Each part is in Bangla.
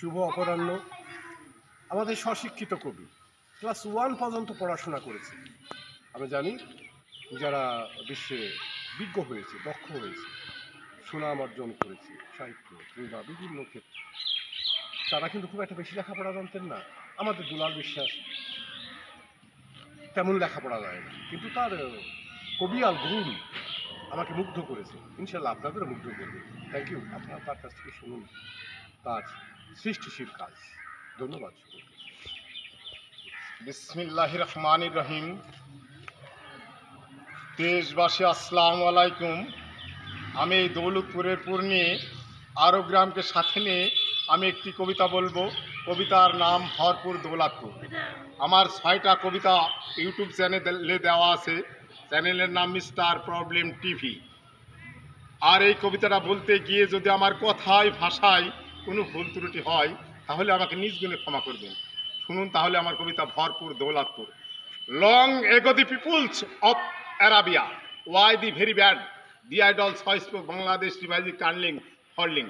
শুভ অপরাহ্ন। আমাদের স্বশিক্ষিত কবি ক্লাস 1 পর্যন্ত পড়াশোনা করেছে। আমরা জানি যারা বিশ্বে বিজ্ঞ হয়েছে, দক্ষ হয়েছে, সুনাম অর্জন করেছে সাহিত্য কিংবা বিভিন্ন ক্ষেত্রে, তারা কিন্তু খুব একটা বেশি লেখাপড়া জানতেন না। আমাদের দুলাল বিশ্বাস তেমন লেখাপড়া যায় না, কিন্তু তার কবিয়াল গুণ আমাকে মুগ্ধ করেছে। ইনশাল্লাহ আপনাদেরও মুগ্ধ করবে। Thank you. আপনারা তার কাছ থেকে শুনুন তার সৃষ্টিশীল কাজ। ধন্যবাদ। বিসমিল্লাহির রহমানির রহিম। দেশবাসী আসসালামু আলাইকুম। আমি এই দৌলতপুরের পূর্ণি আরব গ্রামকে সাথে নিয়ে আমি একটি কবিতা বলবো। কবিতার নাম ভরপুর দৌলতপুর। আমার 6টা কবিতা ইউটিউব চ্যানেলে দেওয়া আছে। চ্যানেলের নাম মিস্টার প্রবলেম টিভি। আর এই কবিতাটা বলতে গিয়ে যদি আমার কথায় ভাষায় কোনো ভুল ত্রুটি হয় তাহলে আমাকে নিজ গুণে ক্ষমা করবেন। শুনুন তাহলে আমার কবিতা ভরপুর Daulatpur. Long ago the peoples of Arabia, why the very bad, the idol সয় স্পোক বাংলাদেশ রিভাইজি কার্লিং ফরলিং।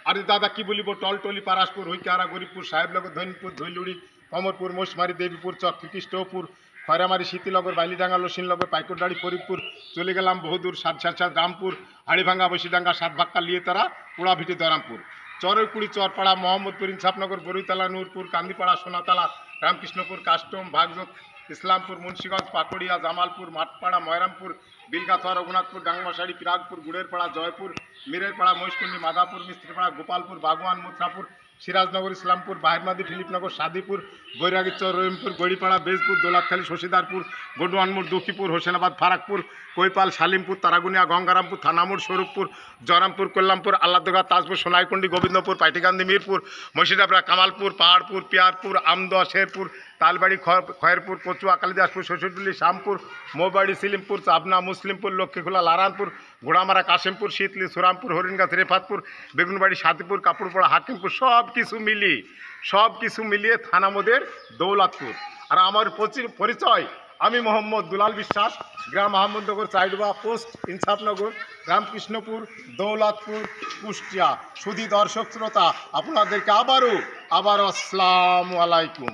আরে দাদা কি বলিব, টলটলি পারাসপুর হৈকারা গরিবপুর সাহেবনগর ধৈনপুর ধৈলুড়ি কমরপুর মোশমারি দেবীপুর চক খ্রিস্টপুর খয়রামারি শীতিনগর বাইলিডাঙ্গা লসিননগর পাইকরডাড়ি ফরিদপুর চলে গেলাম বহুদূর সাত রামপুর হাড়িভাঙ্গা বসিডাঙ্গা সাতবাক্কা লিয়েতারা পোড়াভিটি দরামপুর চরকুড়ি চরপাড়া মোহাম্মদপুর ইনসাফনগর বরুইতলা নূরপুর কান্দিপাড়া সোনাতলা রামকৃষ্ণপুর কাস্টম ভাগজত ইসলামপুর মুন্সিগঞ্জ পাকড়িয়া জামালপুর মাঠপাড়া ময়রামপুর বিলগাথা রঘুনাথপুর ডাঙ্গমশাড়ি পিরাগপুর গুড়েরপাড়া জয়পুর মিরেরপাড়া মহিষকুন্ডি মাদাপুর মিস্ত্রিপাড়া গোপালপুর বাগুয়ান মুত্রাপুর সিরাজনগর ইসলামপুর বাহিরমাদি ফিলিপনগর সাদিপুর বৈরাগীচর রহিমপুর গড়িপাড়া বেজপুর দোলাতখালী শশীদারপুর গডুয়ানমোড় দুঃখীপুর হোসেনাবাদ ফারাকপুর কৈপাল সালিমপুর তারাগুনিয়া গঙ্গারামপুর থানামোড় স্বরূপপুর জয়রামপুর কল্যাণপুর আল্লাদগা তাজপুর সোনাইকুন্ডি গোবিন্দপুর পাইটিকান্দি মিরপুর মসিদাপড়া কামালপুর পাহাড়পুর পিয়ারপুর আমদোয়া শেরপুর তালবাড়ি খয়েরপুর কচুয়া কালিদাসপুর শ্বশুরপল্লী শ্যামপুর মৌবাড়ি সিলিমপুর চাবনা মুসলিমপুর লক্ষ্মীখোলা লারানপুর ঘোড়ামারা কাশিমপুর শীতলি সুরামপুর হরিণগাছ রেফাতপুর বেগুনবাড়ি সাতিপুর কাপুরপাড়া হাকিমপুর সব কিছু মিলিয়ে থানা মোদের দৌলতপুর। আর আমার পরিচয়, আমি মোহাম্মদ দুলাল বিশ্বাস, গ্রাম আহমদনগর চাইডবা, পোস্ট ইনসাফনগর, রামকৃষ্ণপুর, দৌলতপুর, কুষ্টিয়া। শুধু দর্শক শ্রোতা আপনাদেরকে আবারও আসসালামু আলাইকুম।